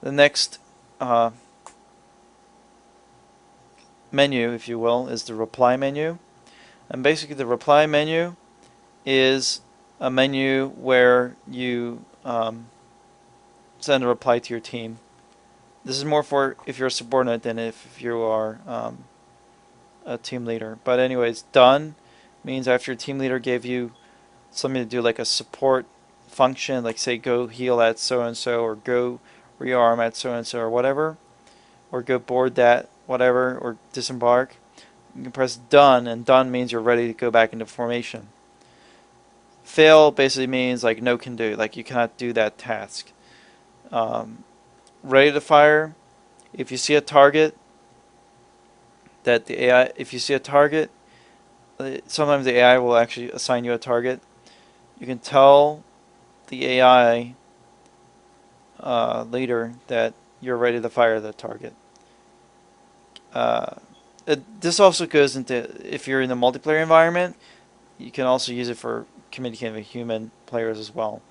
The next menu, if you will, is the reply menu. And basically the reply menu is a menu where you send a reply to your team. This is more for if you're a subordinate than if you are a team leader. But anyways, done means after your team leader gave you something to do, like a support function, like say go heal at so and so, or go rearm at so and so, or whatever, or go board that whatever, or disembark. You can press done, and done means you're ready to go back into formation. Fail basically means like no can do, like you cannot do that task. Ready to fire. If you see a target that the AI, if you see a target, sometimes the AI will actually assign you a target. You can tell the AI leader that you're ready to fire the target. This also goes into if you're in the multiplayer environment, you can also use it for communicating with human players as well.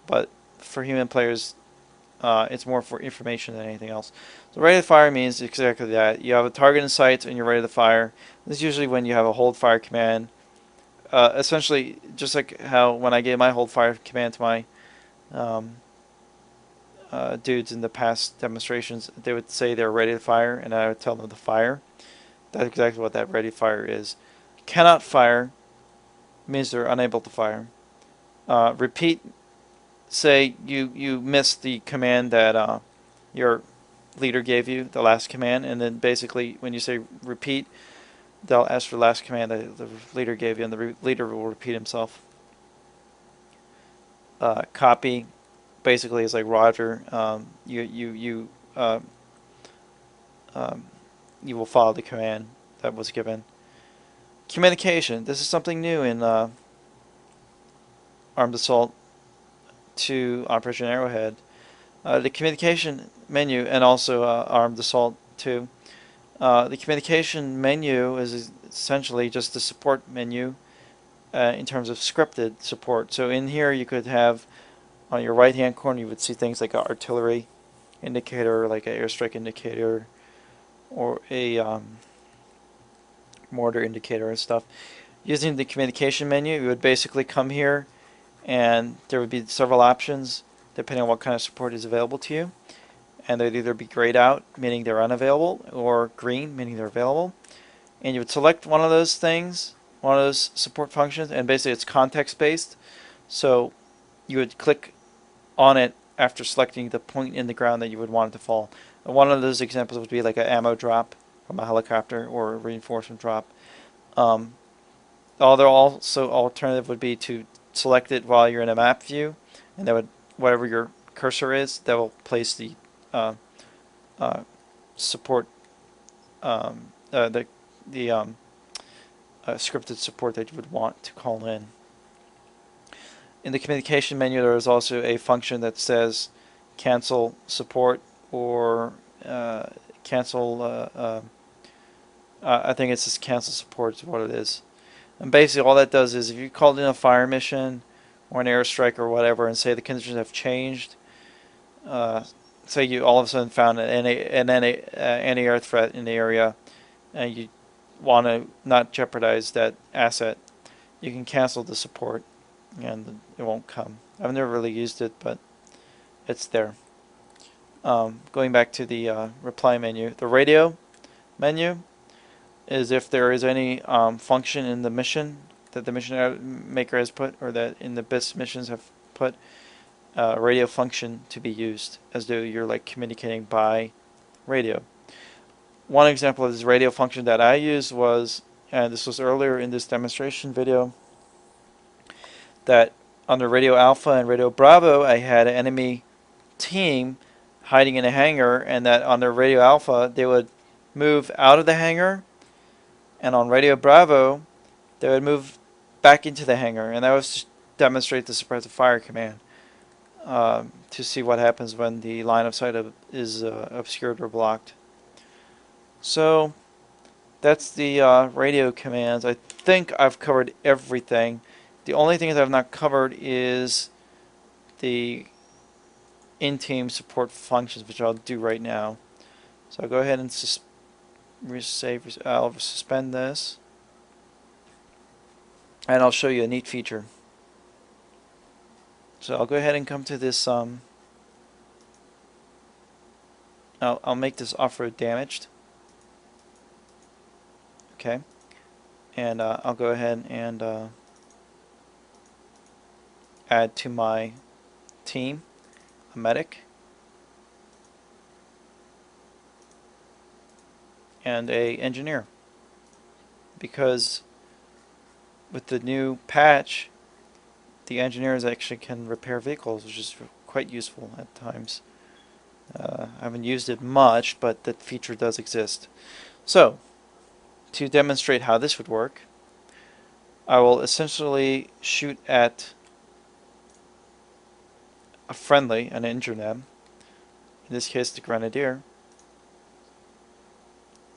But for human players, it's more for information than anything else. So ready to fire means exactly that. You have a target in sight and you're ready to fire. This is usually when you have a hold fire command. Essentially, just like how when I gave my hold fire command to my um, dudes in the past demonstrations, they would say they're ready to fire, and I would tell them to fire. That's exactly what that ready to fire is. Cannot fire means they're unable to fire. Repeat, say you missed the command that your leader gave you, the last command, and then basically when you say repeat, they'll ask for the last command that the leader gave you, and the leader will repeat himself. Copy basically is like Roger. You will follow the command that was given. Communication. This is something new in Armed Assault 2 Operation Arrowhead. The communication menu, and also Armed Assault 2. The communication menu is essentially just the support menu in terms of scripted support. So in here you could have on your right hand corner you would see things like an artillery indicator, like an airstrike indicator, or a mortar indicator and stuff. Using the communication menu, you would basically come here and there would be several options depending on what kind of support is available to you. And they'd either be grayed out, meaning they're unavailable, or green, meaning they're available. And you would select one of those things, one of those support functions, and basically it's context based. So you would click on it after selecting the point in the ground that you would want it to fall. And one of those examples would be like an ammo drop from a helicopter or a reinforcement drop. Other also alternative would be to select it while you're in a map view, and that would, whatever your cursor is, that will place the support, the scripted support that you would want to call in. In the communication menu, there is also a function that says cancel support or cancel. I think it's just cancel support is what it is. And basically all that does is if you called in a fire mission or an airstrike or whatever and say the conditions have changed, say you all of a sudden found an anti-air threat in the area and you want to not jeopardize that asset, you can cancel the support and it won't come. I've never really used it, but it's there. Going back to the reply menu, the radio menu is if there is any function in the mission that the mission maker has put, or that in the BIS missions have put, radio function to be used, as though you're like communicating by radio. One example of this radio function that I used was, and this was earlier in this demonstration video, that under Radio Alpha and Radio Bravo I had an enemy team hiding in a hangar, and that under Radio Alpha they would move out of the hangar, and on Radio Bravo they would move back into the hangar, and that was to demonstrate the suppressive fire command, to see what happens when the line of sight is obscured or blocked. So that's the radio commands. I think I've covered everything. The only thing that I've not covered is the in-team support functions, which I'll do right now. So I'll go ahead and I'll suspend this, and I'll show you a neat feature. So I'll go ahead and come to this. I'll make this off-road damaged. Okay, and I'll go ahead and add to my team a medic and a engineer, because with the new patch, the engineers actually can repair vehicles, which is quite useful at times. I haven't used it much, but that feature does exist. So, to demonstrate how this would work, I will essentially shoot at a friendly and injure them. In this case, the grenadier.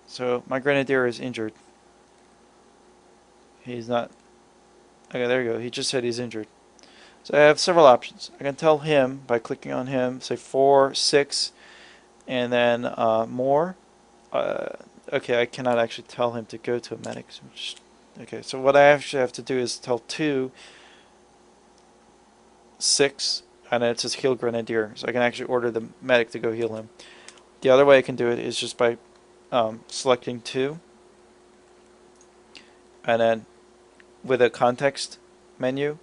So my grenadier is injured. He's not. Okay, there you go. He just said he's injured. So I have several options. I can tell him by clicking on him, say 4, 6, and then more. Uh, okay, I cannot actually tell him to go to a medic. Okay, so what I actually have to do is tell 2, 6, and then it says heal grenadier. So I can actually order the medic to go heal him. The other way I can do it is just by selecting 2, and then with a context menu,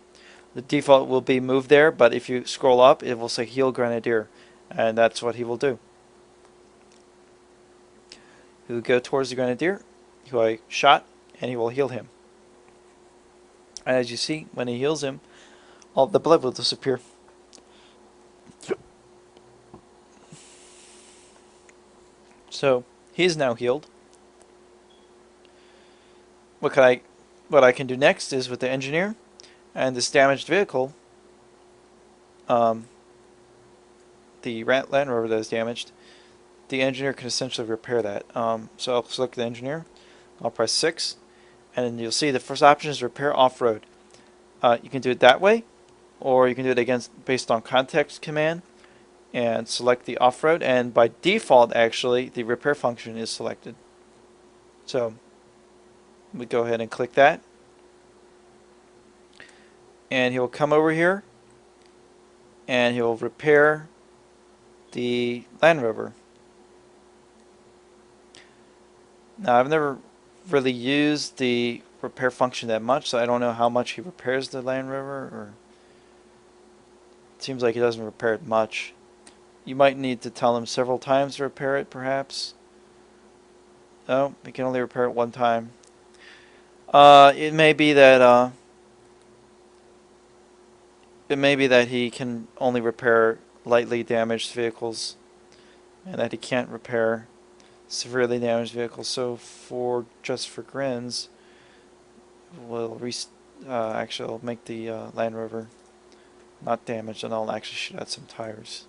the default will be move there, but if you scroll up, it will say heal grenadier, and that's what he will do. He will go towards the grenadier, who I shot, and he will heal him. And as you see, when he heals him, all the blood will disappear. So he's now healed. What I can do next is with the engineer and this damaged vehicle, the Land Rover that is damaged, the engineer can essentially repair that. So I'll select the engineer, I'll press 6, and then you'll see the first option is repair off-road. You can do it that way, or you can do it based on context command and select the off-road, and by default actually the repair function is selected. So we go ahead and click that, and he will come over here and he will repair the Land Rover. Now I've never really used the repair function that much, so I don't know how much he repairs the Land Rover, or it seems like he doesn't repair it much. You might need to tell him several times to repair it, perhaps. No, he can only repair it one time. It may be that he can only repair lightly damaged vehicles, and that he can't repair severely damaged vehicles. So just for grins, we'll actually I'll make the Land Rover not damaged, and I'll actually shoot out some tires.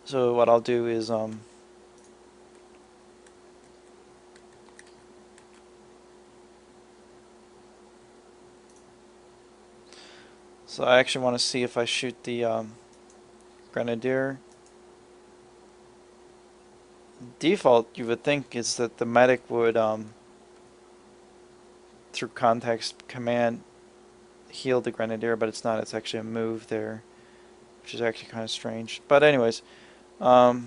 So what I'll do is so I actually want to see if I shoot the Grenadier. Default, you would think, is that the medic would through context command heal the Grenadier, but it's not. It's actually a move there, which is actually kind of strange. But anyways, what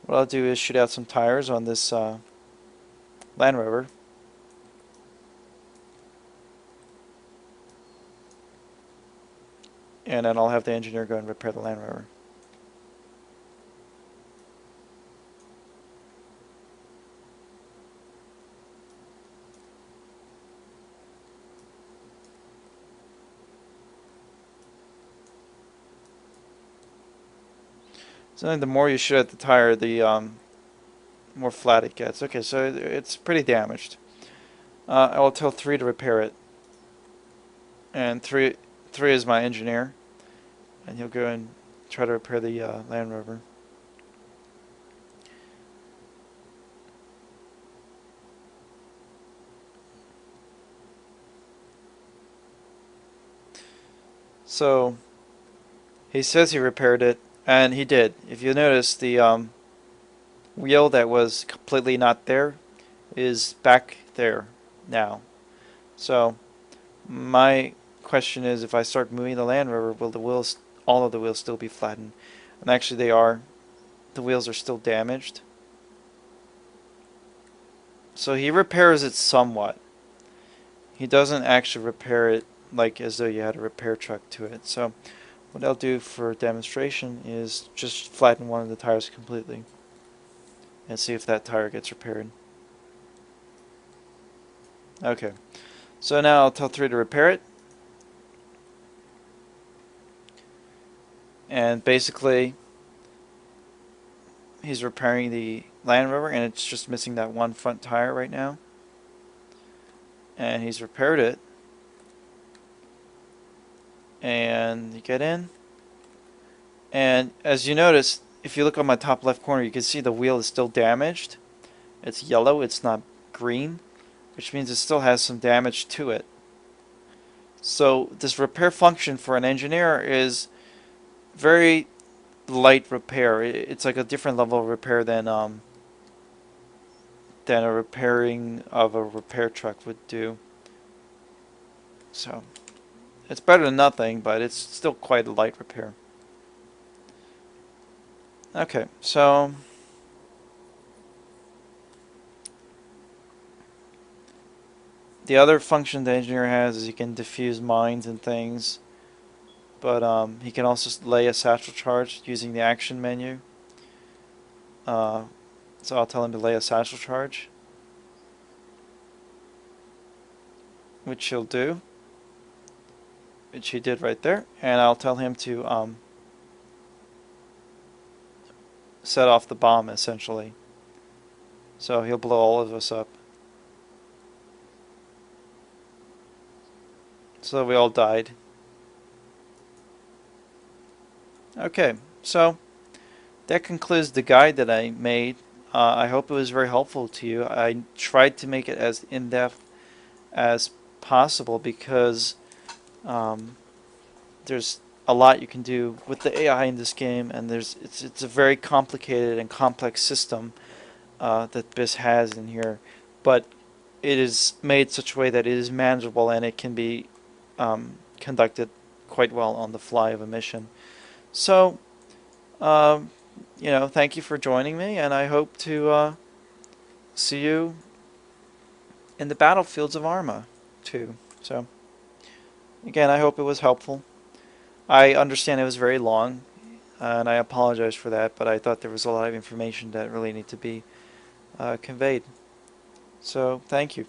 I'll do is shoot out some tires on this Land Rover. And then I'll have the engineer go and repair the Land Rover. So the more you shoot at the tire, the more flat it gets. Okay, so it's pretty damaged. I will tell 3 to repair it. And 3 is my engineer. And he'll go and try to repair the Land Rover. So he says he repaired it, and he did. If you notice, the wheel that was completely not there is back there now. So my question is, if I start moving the Land Rover, will the wheels, all of the wheels, still be flattened? And actually, they are. The wheels are still damaged. So he repairs it somewhat. He doesn't actually repair it like as though you had a repair truck to it. So what I'll do for demonstration is just flatten one of the tires completely and see if that tire gets repaired. Okay, so now I'll tell 3 to repair it. And basically, he's repairing the Land Rover, and it's just missing that one front tire right now. And he's repaired it. And you get in. And as you notice, if you look on my top left corner, you can see the wheel is still damaged. It's yellow, it's not green, which means it still has some damage to it. So this repair function for an engineer is very light repair. It's like a different level of repair than a repairing of a repair truck would do. So it's better than nothing, but it's still quite a light repair. Okay, so the other function the engineer has is he can diffuse mines and things, but he can also lay a satchel charge using the action menu. So I'll tell him to lay a satchel charge, which he'll do, which he did right there, and I'll tell him to set off the bomb essentially. So he'll blow all of us up. So we all died. Okay, so that concludes the guide that I made. I hope it was very helpful to you. I tried to make it as in-depth as possible because there's a lot you can do with the AI in this game, and it's a very complicated and complex system that BIS has in here, but it is made such a way that it is manageable and it can be conducted quite well on the fly of a mission. So, thank you for joining me, and I hope to see you in the battlefields of ARMA too. So, again, I hope it was helpful. I understand it was very long, and I apologize for that, but I thought there was a lot of information that really needed to be conveyed. So, thank you.